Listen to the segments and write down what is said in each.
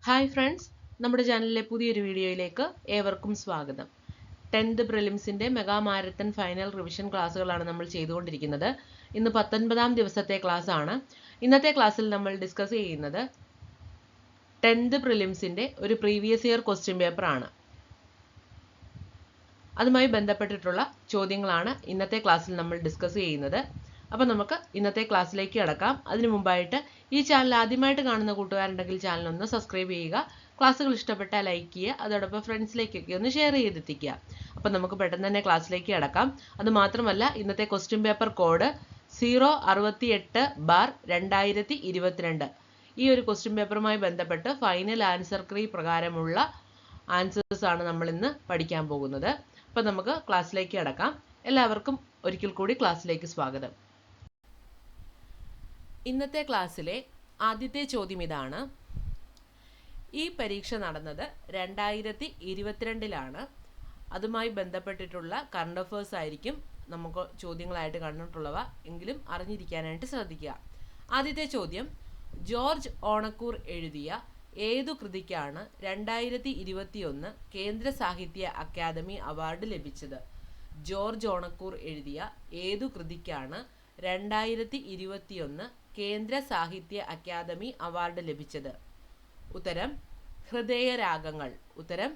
Hi friends, നമ്മുടെ ചാനലിലെ പുതിയൊരു വീഡിയോയിലേക്ക് ഏവർക്കും സ്വാഗതം. 10th പ്രിലിംസിൻ്റെ മെഗാ മാരത്തൺ ഫൈനൽ റിവിഷൻ ക്ലാസ്സുകളാണ് നമ്മൾ ചെയ്തുകൊണ്ടിരിക്കുന്നത്. ഇന്ന് 19ാം ദിവസത്തെ ക്ലാസ് ആണ്. ഇന്നത്തെ ക്ലാസ്സിൽ നമ്മൾ ഡിസ്കസ് ചെയ്യുന്നത് 10th പ്രിലിംസിൻ്റെ ഒരു പ്രീവിയസ് ഇയർ ക്വസ്റ്റ്യൻ പേപ്പർ ആണ്. അതുമായി ബന്ധപ്പെട്ടിട്ടുള്ള ചോദ്യങ്ങളാണ് ഇന്നത്തെ ക്ലാസ്സിൽ നമ്മൾ ഡിസ്കസ് ചെയ്യുന്നത്. അപ്പോൾ നമുക്ക് ഇന്നത്തെ ക്ലാസ്സിലേക്ക് കടക്കാം. അതിനു മുമ്പായിട്ട് ഈ ചാനൽ ആദ്യമായിട്ട് കാണുന്ന കൂട്ടുകാരുണ്ടെങ്കിൽ ചാനൽ ഒന്ന് സബ്സ്ക്രൈബ് ചെയ്യുക. ക്ലാസ്സുകൾ ഇഷ്ടപ്പെട്ടാൽ ലൈക്ക് ചെയ്യുക. അതോടൊപ്പം ഫ്രണ്ട്സിലേക്കൊക്കെ ഒന്ന് ഷെയർ ചെയ്തെത്തിക്കുക. അപ്പോൾ നമുക്ക് പെട്ടെന്ന് തന്നെ ക്ലാസ്സിലേക്ക് കടക്കാം. അതുമാത്രമല്ല, ഇന്നത്തെ ക്വസ്റ്റ്യൻ പേപ്പർ കോഡ് 068/2022. ഈ ഒരു ക്വസ്റ്റ്യൻ പേപ്പറുമായി ബന്ധപ്പെട്ട് ഫൈനൽ ആൻസർ കീ പ്രകാരമുള്ള ആൻസേഴ്സ് ആണ് നമ്മൾ ഇന്ന് പഠിക്കാൻ പോകുന്നത്. അപ്പോൾ നമുക്ക് ക്ലാസ്സിലേക്ക് കടക്കാം. എല്ലാവർക്കും ഒരിക്കൽ കൂടി ക്ലാസ്സിലേക്ക് സ്വാഗതം. ഇന്നത്തെ ക്ലാസ്സിലെ ആദ്യത്തെ ചോദ്യം ഇതാണ്. ഈ പരീക്ഷ നടന്നത് 2022 അതുമായി ബന്ധപ്പെട്ടിട്ടുള്ള കറണ്ട് അഫേഴ്സ് ആയിരിക്കും നമുക്ക് ചോദ്യങ്ങളായിട്ട് കണ്ടിട്ടുള്ളവ, എങ്കിലും അറിഞ്ഞിരിക്കാനായിട്ട് ശ്രദ്ധിക്കുക. ആദ്യത്തെ ചോദ്യം, ജോർജ് ഓണക്കൂർ എഴുതിയ ഏതു കൃതിക്കാണ് 2021 കേന്ദ്ര സാഹിത്യ അക്കാദമി അവാർഡ് ലഭിച്ചത്? ജോർജ് ഓണക്കൂർ എഴുതിയ ഏതു കൃതിക്കാണ് 2021 കേന്ദ്ര സാഹിത്യ അക്കാദമി അവാർഡ് ലഭിച്ചത്? ഉത്തരം ഹൃദയരാഗങ്ങൾ. ഉത്തരം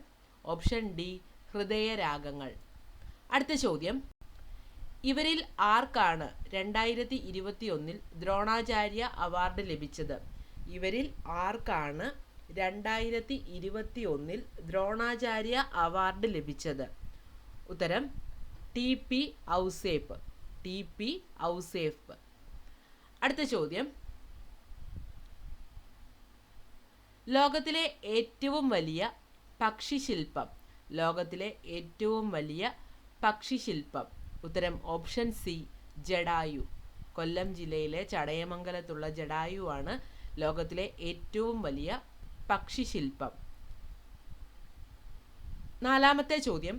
ഓപ്ഷൻ ഡി, ഹൃദയരാഗങ്ങൾ. അടുത്ത ചോദ്യം, ഇവരിൽ ആർക്കാണ് 2021 ദ്രോണാചാര്യ അവാർഡ് ലഭിച്ചത്? ഇവരിൽ ആർക്കാണ് 2021 ദ്രോണാചാര്യ അവാർഡ് ലഭിച്ചത്? ഉത്തരം TP ഔസേപ്പ്. TP ഔസേപ്പ്. അടുത്ത ചോദ്യം, ലോകത്തിലെ ഏറ്റവും വലിയ പക്ഷിശില്പം. ലോകത്തിലെ ഏറ്റവും വലിയ പക്ഷിശില്പം. ഉത്തരം ഓപ്ഷൻ സി, ജടായു. കൊല്ലം ജില്ലയിലെ ചടയമംഗലത്തുള്ള ജടായു ആണ് ലോകത്തിലെ ഏറ്റവും വലിയ പക്ഷിശില്പം. നാലാമത്തെ ചോദ്യം,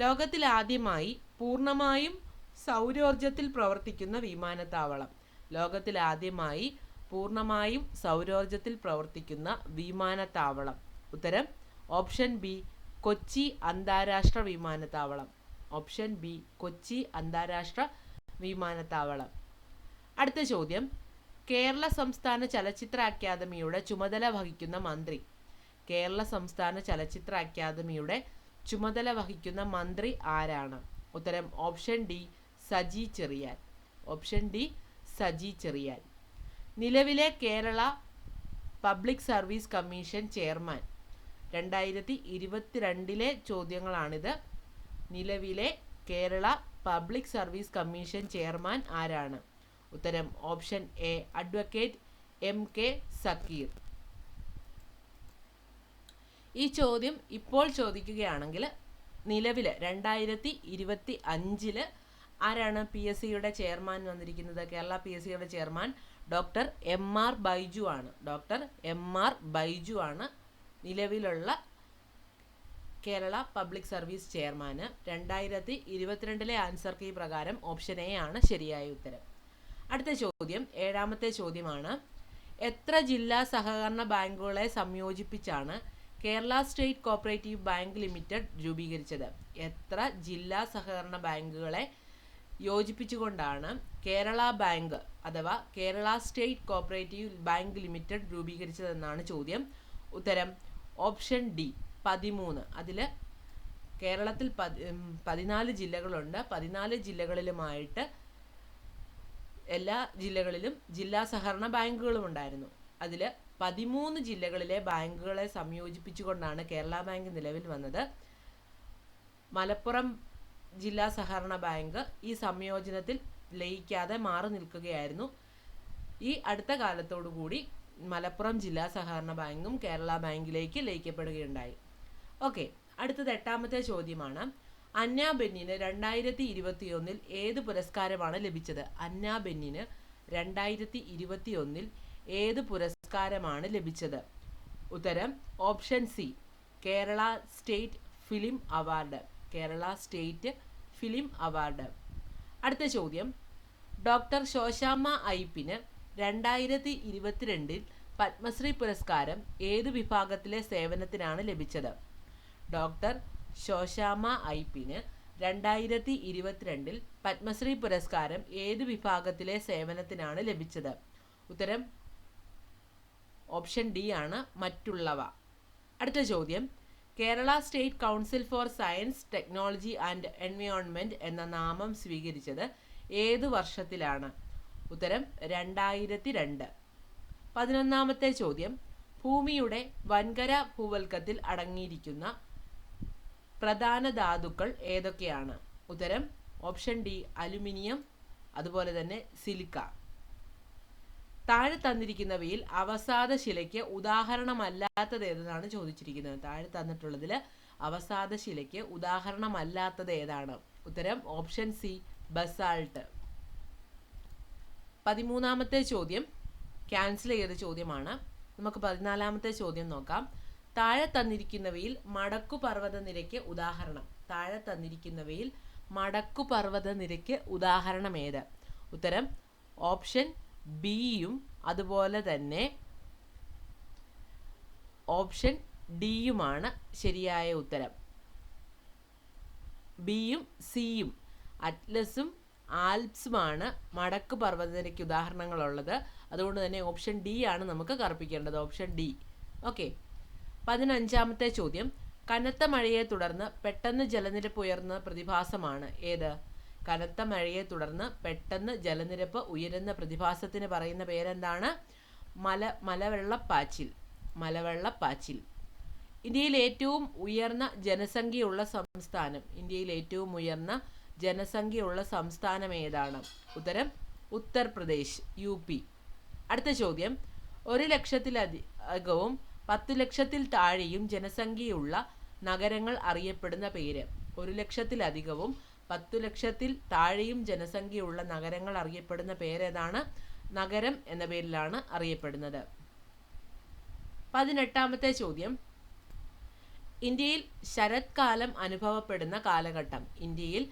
ലോകത്തിലാദ്യമായി പൂർണ്ണമായും സൗരോർജത്തിൽ പ്രവർത്തിക്കുന്ന വിമാനത്താവളം. ലോകത്തിലാദ്യമായി പൂർണ്ണമായും സൗരോർജത്തിൽ പ്രവർത്തിക്കുന്ന വിമാനത്താവളം. ഉത്തരം ഓപ്ഷൻ ബി, കൊച്ചി അന്താരാഷ്ട്ര വിമാനത്താവളം. ഓപ്ഷൻ ബി, കൊച്ചി അന്താരാഷ്ട്ര വിമാനത്താവളം. അടുത്ത ചോദ്യം, കേരള സംസ്ഥാന ചലച്ചിത്ര അക്കാദമിയുടെ ചുമതല വഹിക്കുന്ന മന്ത്രി. കേരള സംസ്ഥാന ചലച്ചിത്ര അക്കാദമിയുടെ ചുമതല വഹിക്കുന്ന മന്ത്രി ആരാണ്? ഉത്തരം option D, Saji Cherian. Option D, Saji Cherian. നിലവിലെ Kerala public service commission chairman. 2022 ചോദ്യങ്ങളാണിത്. നിലവിലെ Kerala public service commission chairman ആരാണ്? ഉത്തരം option A, advocate MK Zakir. ഈ ചോദ്യം ഇപ്പോൾ ചോദിക്കുകയാണെങ്കിൽ നിലവിൽ 2025 ആരാണ് PSCയുടെ ചെയർമാൻ വന്നിരിക്കുന്നത്? കേരള PSCയുടെ ചെയർമാൻ ഡോക്ടർ MR ബൈജു ആണ്. ഡോക്ടർ MR ബൈജു ആണ് നിലവിലുള്ള കേരള പബ്ലിക് സർവീസ് ചെയർമാന്. 2022 ആൻസർ കീ പ്രകാരം ഓപ്ഷൻ എ ആണ് ശരിയായ ഉത്തരം. അടുത്ത ചോദ്യം, ഏഴാമത്തെ ചോദ്യമാണ്. എത്ര ജില്ലാ സഹകരണ ബാങ്കുകളെ സംയോജിപ്പിച്ചാണ് Kerala state cooperative bank limited രൂപീകരിച്ചത്? എത്ര ജില്ലാ സഹകരണ ബാങ്കുകളെ യോജിപ്പിച്ചുകൊണ്ടാണ് കേരള ബാങ്ക് അഥവാ Kerala state cooperative bank limited രൂപീകരിച്ചതെന്നാണ് ചോദ്യം. ഉത്തരം ഓപ്ഷൻ ഡി, 13. അതിൽ കേരളത്തിൽ 14 ജില്ലകളുണ്ട്. 14 ജില്ലകളിലുമായിട്ട് എല്ലാ ജില്ലകളിലും ജില്ലാ സഹകരണ ബാങ്കുകളും ഉണ്ടായിരുന്നു. അതിൽ 13 ജില്ലകളിലെ ബാങ്കുകളെ സംയോജിപ്പിച്ചുകൊണ്ടാണ് കേരള ബാങ്ക് നിലവിൽ വന്നത്. മലപ്പുറം ജില്ലാ സഹകരണ ബാങ്ക് ഈ സംയോജനത്തിൽ ലയിക്കാതെ മാറി നിൽക്കുകയായിരുന്നു. ഈ അടുത്ത കാലത്തോടുകൂടി മലപ്പുറം ജില്ലാ സഹകരണ ബാങ്കും കേരള ബാങ്കിലേക്ക് ലയിക്കപ്പെടുകയുണ്ടായി. ഓക്കെ, അടുത്തത് എട്ടാമത്തെ ചോദ്യമാണ്. അന്ന ബെന്നിന് 2021 ഏത് പുരസ്കാരമാണ് ലഭിച്ചത്? അന്ന ബെന്നിന് 2021 ഏത് പുരസ്കാരമാണ് ലഭിച്ചത്? ഉത്തരം option C, Kerala state film award. Kerala state film award. അടുത്ത ചോദ്യം, ഡോക്ടർ ശോശാമ്മ ഐപ്പിന് 2022 പത്മശ്രീ പുരസ്കാരം ഏതു വിഭാഗത്തിലെ സേവനത്തിനാണ് ലഭിച്ചത്? ഡോക്ടർ ശോശാമ ഐപ്പിന് 2022 പത്മശ്രീ പുരസ്കാരം ഏതു വിഭാഗത്തിലെ സേവനത്തിനാണ് ലഭിച്ചത്? ഉത്തരം ഓപ്ഷൻ ഡി ആണ്, മറ്റുള്ളവ. അടുത്ത ചോദ്യം, Kerala state council for science, technology and environment എന്ന നാമം സ്വീകരിച്ചത് ഏതു വർഷത്തിലാണ്? ഉത്തരം 2002. 11ാമത്തെ ചോദ്യം, ഭൂമിയുടെ വൻകര ഭൂവൽക്കത്തിൽ അടങ്ങിയിരിക്കുന്ന പ്രധാന ധാതുക്കൾ ഏതൊക്കെയാണ്? ഉത്തരം ഓപ്ഷൻ ഡി അലുമിനിയം, അതുപോലെ തന്നെ സിലിക്ക. താഴെ തന്നിരിക്കുന്നവയിൽ അവസാദ ശിലയ്ക്ക് ഉദാഹരണമല്ലാത്തത് ഏതാണ് ചോദിച്ചിരിക്കുന്നത്? താഴെ തന്നിട്ടുള്ളതിൽ അവസാദ ശിലയ്ക്ക് ഉദാഹരണമല്ലാത്തത് ഏതാണ്? ഉത്തരം ഓപ്ഷൻ സി ബസാൾട്ട്. 13ാമത്തെ ചോദ്യം ക്യാൻസൽ ചെയ്ത ചോദ്യമാണ്. നമുക്ക് 14ാമത്തെ ചോദ്യം നോക്കാം. താഴെ തന്നിരിക്കുന്നവയിൽ മടക്കുപർവ്വത നിരയ്ക്ക് ഉദാഹരണം. താഴെ തന്നിരിക്കുന്നവയിൽ മടക്കുപർവ്വത നിരയ്ക്ക് ഉദാഹരണം ഏത്? ഉത്തരം ഓപ്ഷൻ ബിയും അതുപോലെ തന്നെ ഓപ്ഷൻ ഡിയുമാണ് ശരിയായ ഉത്തരം. ബിയും സിയും, അറ്റ്ലസും ആൽപ്സുമാണ് മടക്ക് പർവ്വതനിരയ്ക്ക് ഉദാഹരണങ്ങളുള്ളത്. അതുകൊണ്ട് തന്നെ ഓപ്ഷൻ ഡി ആണ് നമുക്ക് കറുപ്പിക്കേണ്ടത്, ഓപ്ഷൻ ഡി. ഓക്കെ. 15ാമത്തെ ചോദ്യം, കനത്ത മഴയെ തുടർന്ന് പെട്ടെന്ന് ജലനിരപ്പ് ഉയർന്ന പ്രതിഭാസമാണ് ഏത്? കനത്ത മഴയെ തുടർന്ന് പെട്ടെന്ന് ജലനിരപ്പ് ഉയരുന്ന പ്രതിഭാസത്തിന് പറയുന്ന പേരെന്താണ്? മലവെള്ളപ്പാച്ചിൽ. മലവെള്ളപ്പാച്ചിൽ. ഇന്ത്യയിൽ ഏറ്റവും ഉയർന്ന ജനസംഖ്യയുള്ള സംസ്ഥാനം. ഇന്ത്യയിൽ ഏറ്റവും ഉയർന്ന ജനസംഖ്യയുള്ള സംസ്ഥാനം ഏതാണ്? ഉത്തരം ഉത്തർപ്രദേശ്, UP. അടുത്ത ചോദ്യം, 1 ലക്ഷത്തിലധികവും 10 ലക്ഷത്തിൽ താഴെയും ജനസംഖ്യയുള്ള നഗരങ്ങൾ അറിയപ്പെടുന്ന പേര്. 1 ലക്ഷത്തിലധികവും 10 ലക്ഷത്തിൽ താഴെയും ജനസംഖ്യയുള്ള നഗരങ്ങൾ അറിയപ്പെടുന്ന പേരേതാണ്? നഗരം എന്ന പേരിലാണ് അറിയപ്പെടുന്നത്. 18ാമത്തെ ചോദ്യം, ഇന്ത്യയിൽ ശരത്കാലം അനുഭവപ്പെടുന്ന കാലഘട്ടം. ഇന്ത്യയിൽ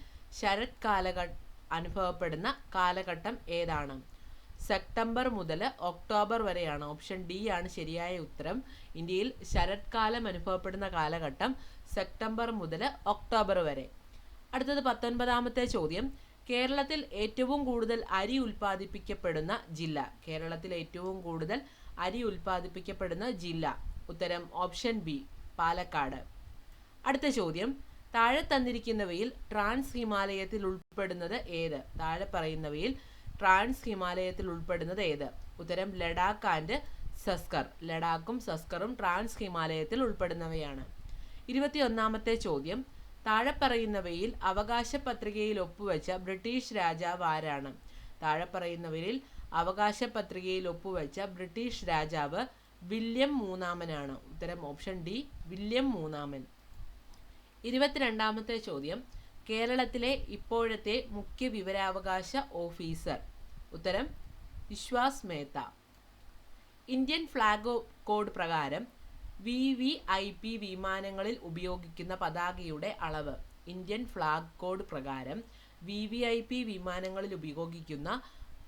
അനുഭവപ്പെടുന്ന കാലഘട്ടം ഏതാണ്? സെപ്റ്റംബർ മുതൽ ഒക്ടോബർ വരെയാണ്. ഓപ്ഷൻ ഡി ആണ് ശരിയായ ഉത്തരം. ഇന്ത്യയിൽ ശരത്കാലം അനുഭവപ്പെടുന്ന കാലഘട്ടം സെപ്റ്റംബർ മുതൽ ഒക്ടോബർ വരെ. അടുത്തത് 19ാമത്തെ ചോദ്യം, കേരളത്തിൽ ഏറ്റവും കൂടുതൽ അരി ഉൽപ്പാദിപ്പിക്കപ്പെടുന്ന ജില്ല. കേരളത്തിൽ ഏറ്റവും കൂടുതൽ അരി ഉൽപ്പാദിപ്പിക്കപ്പെടുന്ന ജില്ല. ഉത്തരം ഓപ്ഷൻ ബി പാലക്കാട്. അടുത്ത ചോദ്യം, താഴെ തന്നിരിക്കുന്നവയിൽ ട്രാൻസ് ഹിമാലയത്തിൽ ഉൾപ്പെടുന്നത് ഏത്? താഴെ പറയുന്നവയിൽ ട്രാൻസ് ഹിമാലയത്തിൽ ഉൾപ്പെടുന്നത് ഏത്? ഉത്തരം ലഡാക്ക് ആൻഡ് സസ്കർ. ലഡാക്കും സസ്കറും ട്രാൻസ് ഹിമാലയത്തിൽ ഉൾപ്പെടുന്നവയാണ്. 21ാമത്തെ ചോദ്യം, താഴെ പറയുന്നവയിൽ അവകാശ പത്രികയിൽ ഒപ്പുവെച്ച ബ്രിട്ടീഷ് രാജാവ് ആരാണ്? താഴെ പറയുന്നവരിൽ അവകാശ പത്രികയിൽ ഒപ്പുവെച്ച ബ്രിട്ടീഷ് രാജാവ് വില്യം മൂന്നാമനാണ്. ഉത്തരം ഓപ്ഷൻ ഡി വില്യം മൂന്നാമൻ. 22ാമത്തെ ചോദ്യം, കേരളത്തിലെ ഇപ്പോഴത്തെ മുഖ്യ വിവരാവകാശ ഓഫീസർ. ഉത്തരം Vishwas Mehta. Indian flag code പ്രകാരം VVIP വിമാനങ്ങളിൽ ഉപയോഗിക്കുന്ന പതാകയുടെ അളവ്. ഇന്ത്യൻ ഫ്ലാഗ് കോഡ് പ്രകാരം VVIP വിമാനങ്ങളിൽ ഉപയോഗിക്കുന്ന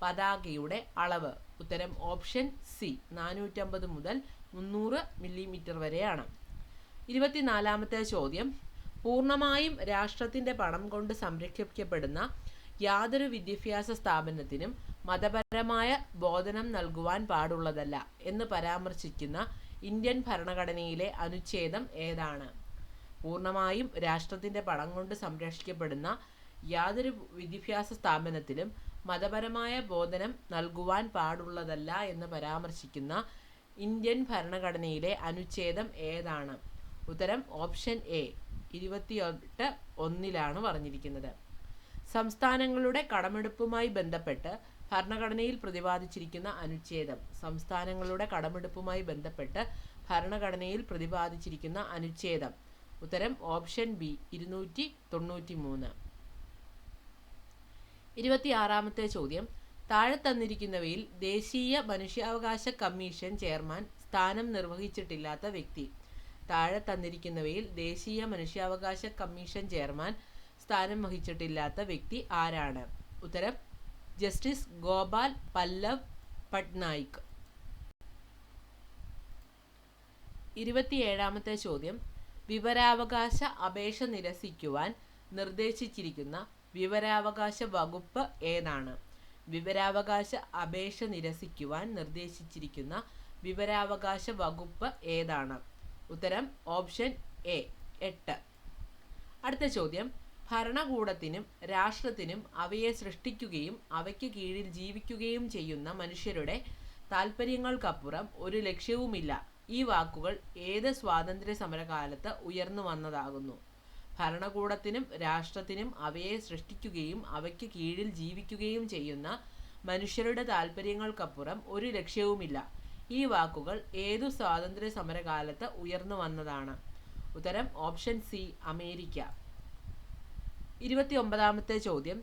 പതാകയുടെ അളവ്. ഉത്തരം ഓപ്ഷൻ സി 450 മുതൽ 300 മില്ലിമീറ്റർ വരെയാണ്. 24ാമത്തെ ചോദ്യം, പൂർണ്ണമായും രാഷ്ട്രത്തിൻ്റെ പണം കൊണ്ട് സംരക്ഷിക്കപ്പെടുന്ന യാതൊരു വിദ്യാഭ്യാസ സ്ഥാപനത്തിനും മതപരമായ ബോധനം നൽകുവാൻ പാടുള്ളതല്ല എന്ന് പരാമർശിക്കുന്ന ഇന്ത്യൻ ഭരണഘടനയിലെ അനുച്ഛേദം ഏതാണ്? പൂർണ്ണമായും രാഷ്ട്രത്തിൻ്റെ പണം കൊണ്ട് സംരക്ഷിക്കപ്പെടുന്ന യാതൊരു വിദ്യാഭ്യാസ സ്ഥാപനത്തിലും മതപരമായ ബോധനം നൽകുവാൻ പാടുള്ളതല്ല എന്ന് പരാമർശിക്കുന്ന ഇന്ത്യൻ ഭരണഘടനയിലെ അനുച്ഛേദം ഏതാണ്? ഉത്തരം ഓപ്ഷൻ എ 28(1) പറഞ്ഞിരിക്കുന്നത്. സംസ്ഥാനങ്ങളുടെ കടമെടുപ്പുമായി ബന്ധപ്പെട്ട് ഭരണഘടനയിൽ പ്രതിപാദിച്ചിരിക്കുന്ന അനുച്ഛേദം. സംസ്ഥാനങ്ങളുടെ കടമെടുപ്പുമായി ബന്ധപ്പെട്ട് ഭരണഘടനയിൽ പ്രതിപാദിച്ചിരിക്കുന്ന അനുച്ഛേദം. ഉത്തരം ഓപ്ഷൻ ബി 293. 26ാമത്തെ ചോദ്യം, താഴെ തന്നിരിക്കുന്നവയിൽ ദേശീയ മനുഷ്യാവകാശ കമ്മീഷൻ ചെയർമാൻ സ്ഥാനം നിർവഹിച്ചിട്ടില്ലാത്ത വ്യക്തി. താഴെ തന്നിരിക്കുന്നവയിൽ ദേശീയ മനുഷ്യാവകാശ കമ്മീഷൻ ചെയർമാൻ സ്ഥാനം വഹിച്ചിട്ടില്ലാത്ത വ്യക്തി ആരാണ്? ഉത്തരം ജസ്റ്റിസ് ഗോപാൽ പല്ലവ് പട്നായിക്. 27ാമത്തെ ചോദ്യം, വിവരാവകാശ അപേക്ഷ നിരസിക്കുവാൻ നിർദ്ദേശിച്ചിരിക്കുന്ന വിവരാവകാശ വകുപ്പ് ഏതാണ്? വിവരാവകാശ അപേക്ഷ നിരസിക്കുവാൻ നിർദ്ദേശിച്ചിരിക്കുന്ന വിവരാവകാശ വകുപ്പ് ഏതാണ്? ഉത്തരം ഓപ്ഷൻ എ 8. അടുത്ത ചോദ്യം, ഭരണകൂടത്തിനും രാഷ്ട്രത്തിനും അവയെ സൃഷ്ടിക്കുകയും അവയ്ക്ക് കീഴിൽ ജീവിക്കുകയും ചെയ്യുന്ന മനുഷ്യരുടെ താൽപ്പര്യങ്ങൾക്കപ്പുറം ഒരു ലക്ഷ്യവുമില്ല. ഈ വാക്കുകൾ ഏത് സ്വാതന്ത്ര്യ സമരകാലത്ത് ഉയർന്നു വന്നതാകുന്നു? ഭരണകൂടത്തിനും രാഷ്ട്രത്തിനും അവയെ സൃഷ്ടിക്കുകയും അവയ്ക്ക് കീഴിൽ ജീവിക്കുകയും ചെയ്യുന്ന മനുഷ്യരുടെ താൽപ്പര്യങ്ങൾക്കപ്പുറം ഒരു ലക്ഷ്യവുമില്ല. ഈ വാക്കുകൾ ഏതു സ്വാതന്ത്ര്യ സമരകാലത്ത് ഉയർന്നു വന്നതാണ്? ഉത്തരം ഓപ്ഷൻ സി അമേരിക്ക. 29ാമത്തെ ചോദ്യം,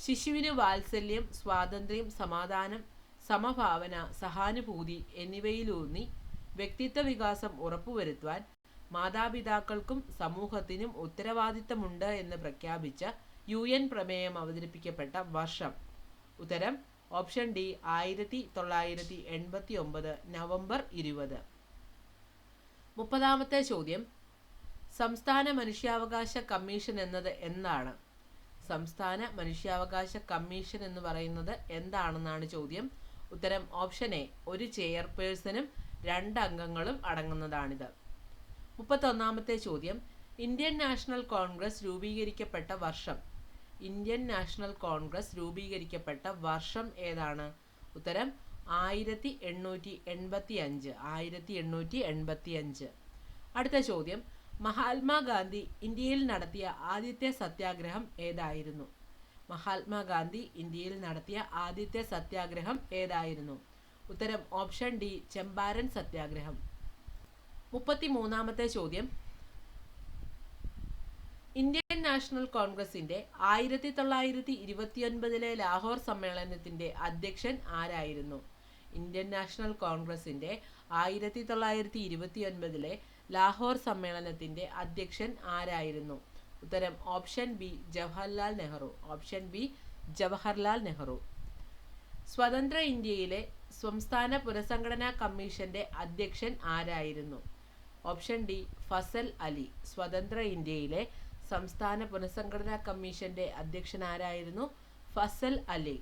ശിശുവിന് വാത്സല്യം, സ്വാതന്ത്ര്യം, സമാധാനം, സമഭാവന, സഹാനുഭൂതി എന്നിവയിലൂന്നി വ്യക്തിത്വ വികാസം ഉറപ്പുവരുത്തുവാൻ മാതാപിതാക്കൾക്കും സമൂഹത്തിനും ഉത്തരവാദിത്തമുണ്ട് എന്ന് പ്രഖ്യാപിച്ച UN പ്രമേയം അവതരിപ്പിക്കപ്പെട്ട വർഷം? ഉത്തരം ഓപ്ഷൻ ഡി 1989 നവംബർ 20. 30ാമത്തെ ചോദ്യം, സംസ്ഥാന മനുഷ്യാവകാശ കമ്മീഷൻ എന്നത് എന്താണ്? സംസ്ഥാന മനുഷ്യാവകാശ കമ്മീഷൻ എന്ന് പറയുന്നത് എന്താണെന്നാണ് ചോദ്യം. ഉത്തരം ഓപ്ഷൻ എ, ഒരു ചെയർപേഴ്സണും 2 അംഗങ്ങളും അടങ്ങുന്നതാണിത്. 31ാമത്തെ ചോദ്യം, ഇന്ത്യൻ നാഷണൽ കോൺഗ്രസ് രൂപീകരിക്കപ്പെട്ട വർഷം? ഇന്ത്യൻ നാഷണൽ കോൺഗ്രസ് രൂപീകരിക്കപ്പെട്ട വർഷം ഏതാണ്? ഉത്തരം 1885. അടുത്ത ചോദ്യം, മഹാത്മാഗാന്ധി ഇന്ത്യയിൽ നടത്തിയ ആദ്യത്തെ സത്യാഗ്രഹം ഏതായിരുന്നു? മഹാത്മാഗാന്ധി ഇന്ത്യയിൽ നടത്തിയ ആദ്യത്തെ സത്യാഗ്രഹം ഏതായിരുന്നു? ഉത്തരം ഓപ്ഷൻ ഡി ചമ്പാരൻ സത്യാഗ്രഹം. 33ാമത്തെ ചോദ്യം, ഇന്ത്യൻ നാഷണൽ കോൺഗ്രസിന്റെ 1929 ലാഹോർ സമ്മേളനത്തിന്റെ അധ്യക്ഷൻ ആരായിരുന്നു? ഇന്ത്യൻ നാഷണൽ കോൺഗ്രസിന്റെ 1929 ലാഹോർ സമ്മേളനത്തിന്റെ അധ്യക്ഷൻ ആരായിരുന്നു? ഉത്തരം option B Jawaharlal Nehru. Option B Jawaharlal Nehru. സ്വതന്ത്ര ഇന്ത്യയിലെ സംസ്ഥാന പുനഃസംഘടനാ കമ്മീഷന്റെ അധ്യക്ഷൻ ആരായിരുന്നു? Option D Fazal Ali. സ്വതന്ത്ര ഇന്ത്യയിലെ സംസ്ഥാന പുനഃസംഘടനാ കമ്മീഷന്റെ അധ്യക്ഷൻ ആരായിരുന്നു? ഫസൽ അലി.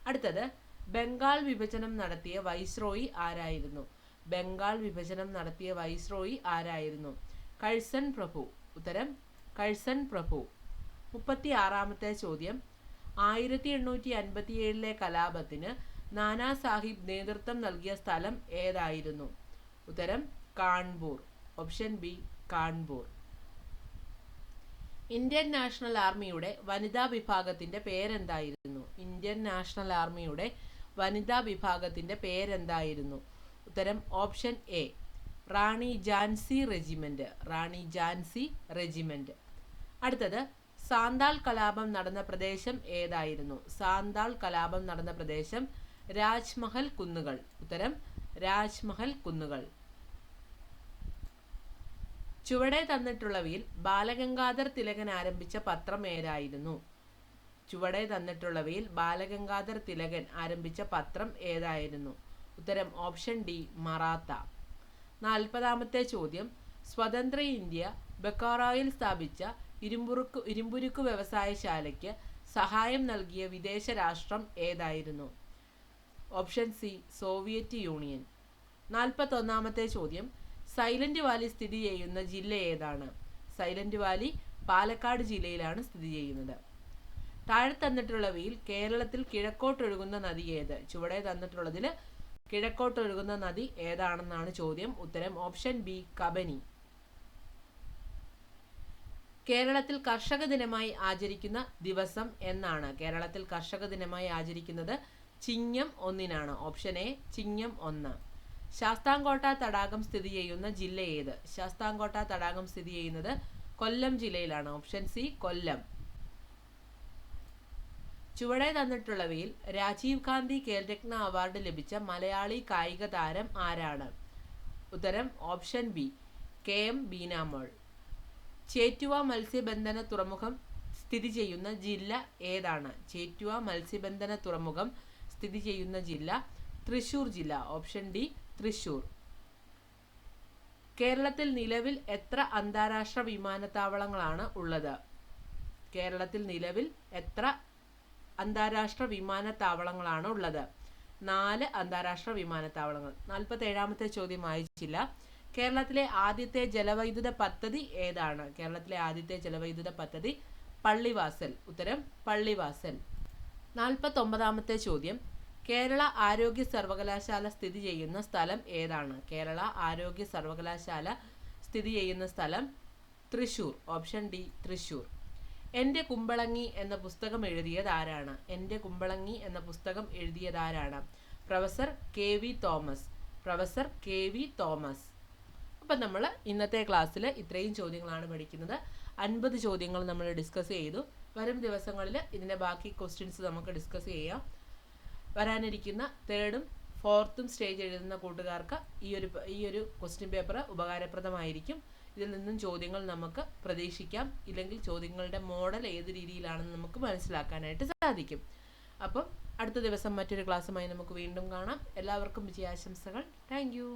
അടുത്തത്, ബംഗാൾ വിഭജനം നടത്തിയ വൈസ്രോയി ആരായിരുന്നു? ബംഗാൾ വിഭജനം നടത്തിയ വൈസ്രോയി ആരായിരുന്നു? കഴ്സൺ പ്രഭു. ഉത്തരം കഴ്സൺ പ്രഭു. 36ാമത്തെ ചോദ്യം, 1857 കലാപത്തിന് നാനാ സാഹിബ് നേതൃത്വം നൽകിയ സ്ഥലം ഏതായിരുന്നു? ഉത്തരം Kanpur. Option B Kanpur. Indian national ആർമിയുടെ വനിതാ വിഭാഗത്തിന്റെ പേരെന്തായിരുന്നു? ഇന്ത്യൻ നാഷണൽ ആർമിയുടെ വനിതാ വിഭാഗത്തിന്റെ പേരെന്തായിരുന്നു? ഉത്തരം option A Rani Jhansi regiment. Rani Jhansi regiment. അടുത്തത്, സാന്താൾ കലാപം നടന്ന പ്രദേശം ഏതായിരുന്നു? സാന്താൾ കലാപം നടന്ന പ്രദേശം രാജ്മഹൽ കുന്നുകൾ. ഉത്തരം രാജ്മഹൽ കുന്നുകൾ. ചുവടെ തന്നിട്ടുള്ളവയിൽ ബാലഗംഗാധർ തിലകൻ ആരംഭിച്ച പത്രം ഏതായിരുന്നു? ചുവടെ തന്നിട്ടുള്ളവയിൽ ബാലഗംഗാധർ തിലകൻ ആരംഭിച്ച പത്രം ഏതായിരുന്നു? ഉത്തരം ഓപ്ഷൻ ഡി മറാത്ത. 40ാമത്തെ ചോദ്യം, സ്വതന്ത്ര ഇന്ത്യ ബക്കാറോയിൽ സ്ഥാപിച്ച ഇരുമ്പുരുക്ക് വ്യവസായശാലയ്ക്ക് സഹായം നൽകിയ വിദേശ രാഷ്ട്രം ഏതായിരുന്നു? Option C Soviet Union. 41ാമത്തെ ചോദ്യം, സൈലന്റ് വാലി സ്ഥിതി ചെയ്യുന്ന ജില്ല ഏതാണ്? സൈലന്റ് വാലി പാലക്കാട് ജില്ലയിലാണ് സ്ഥിതി ചെയ്യുന്നത്. താഴെ തന്നിട്ടുള്ളവയിൽ കേരളത്തിൽ കിഴക്കോട്ടൊഴുകുന്ന നദി ഏത്? ചുവടെ തന്നിട്ടുള്ളതിൽ കിഴക്കോട്ടൊഴുകുന്ന നദി ഏതാണെന്നാണ് ചോദ്യം. ഉത്തരം ഓപ്ഷൻ ബി കബനി. കേരളത്തിൽ കർഷക ദിനമായി ആചരിക്കുന്ന ദിവസം എന്നാണ്? കേരളത്തിൽ കർഷക ദിനമായി ആചരിക്കുന്നത് ചിങ്ങം 1-നാണ്. ഓപ്ഷൻ എ ചിങ്ങം 1. ശാസ്താംകോട്ട തടാകം സ്ഥിതി ചെയ്യുന്ന ജില്ല ഏത്? ശാസ്താംകോട്ട തടാകം സ്ഥിതി ചെയ്യുന്നത് കൊല്ലം ജില്ലയിലാണ്. ഓപ്ഷൻ സി കൊല്ലം. ചുവടെ തന്നിട്ടുള്ളവയിൽ രാജീവ് ഗാന്ധി ഖേൽരത്ന അവാർഡ് ലഭിച്ച മലയാളി കായിക താരം ആരാണ്? ഉത്തരം option B KM Beenamol. Chettuva മത്സ്യബന്ധന തുറമുഖം സ്ഥിതി ചെയ്യുന്ന ജില്ല ഏതാണ്? ചേറ്റുവ മത്സ്യബന്ധന തുറമുഖം സ്ഥിതി ചെയ്യുന്ന ജില്ല തൃശ്ശൂർ ജില്ല. Option D Thrissur. കേരളത്തിൽ നിലവിൽ എത്ര അന്താരാഷ്ട്ര വിമാനത്താവളങ്ങളാണ് ഉള്ളത്? കേരളത്തിൽ നിലവിൽ എത്ര അന്താരാഷ്ട്ര വിമാനത്താവളങ്ങളാണ് ഉള്ളത്? 4 അന്താരാഷ്ട്ര വിമാനത്താവളങ്ങൾ. 47ാമത്തെ ചോദ്യം വായിച്ചില്ല. കേരളത്തിലെ ആദ്യത്തെ ജലവൈദ്യുത പദ്ധതി ഏതാണ്? കേരളത്തിലെ ആദ്യത്തെ ജലവൈദ്യുത പദ്ധതി പള്ളിവാസൽ. ഉത്തരം പള്ളിവാസൽ. 49ാമത്തെ ചോദ്യം, കേരള ആരോഗ്യ സർവകലാശാല സ്ഥിതി ചെയ്യുന്ന സ്ഥലം ഏതാണ്? കേരള ആരോഗ്യ സർവകലാശാല സ്ഥിതി ചെയ്യുന്ന സ്ഥലം തൃശ്ശൂർ. Option D, Thrissur. എൻ്റെ കുമ്പളങ്ങി എന്ന പുസ്തകം എഴുതിയത് ആരാണ്? എൻ്റെ കുമ്പളങ്ങി എന്ന പുസ്തകം എഴുതിയത് ആരാണ്? Professor K V Thomas. Professor K V Thomas. അപ്പം നമ്മൾ ഇന്നത്തെ ക്ലാസ്സിൽ ഇത്രയും ചോദ്യങ്ങളാണ് പഠിക്കുന്നത്. 50 ചോദ്യങ്ങൾ നമ്മൾ ഡിസ്കസ് ചെയ്തു. വരും ദിവസങ്ങളിൽ ഇതിൻ്റെ ബാക്കി ക്വസ്റ്റ്യൻസ് നമുക്ക് ഡിസ്കസ് ചെയ്യാം. വരാനിരിക്കുന്ന 3rd ഉം 4th ഉം സ്റ്റേജ് എഴുതുന്ന കൂട്ടുകാർക്ക് ഈ ഒരു ക്വസ്റ്റ്യൻ പേപ്പർ ഉപകാരപ്രദമായിരിക്കും. ഇതിൽ നിന്നും ചോദ്യങ്ങൾ നമുക്ക് പ്രതീക്ഷിക്കാം. ഇല്ലെങ്കിൽ ചോദ്യങ്ങളുടെ മോഡൽ ഏത് രീതിയിലാണെന്ന് നമുക്ക് മനസ്സിലാക്കാനായിട്ട് സാധിക്കും. അപ്പം അടുത്ത ദിവസം മറ്റൊരു ക്ലാസ്സുമായി നമുക്ക് വീണ്ടും കാണാം. എല്ലാവർക്കും വിജയാശംസകൾ. Thank you.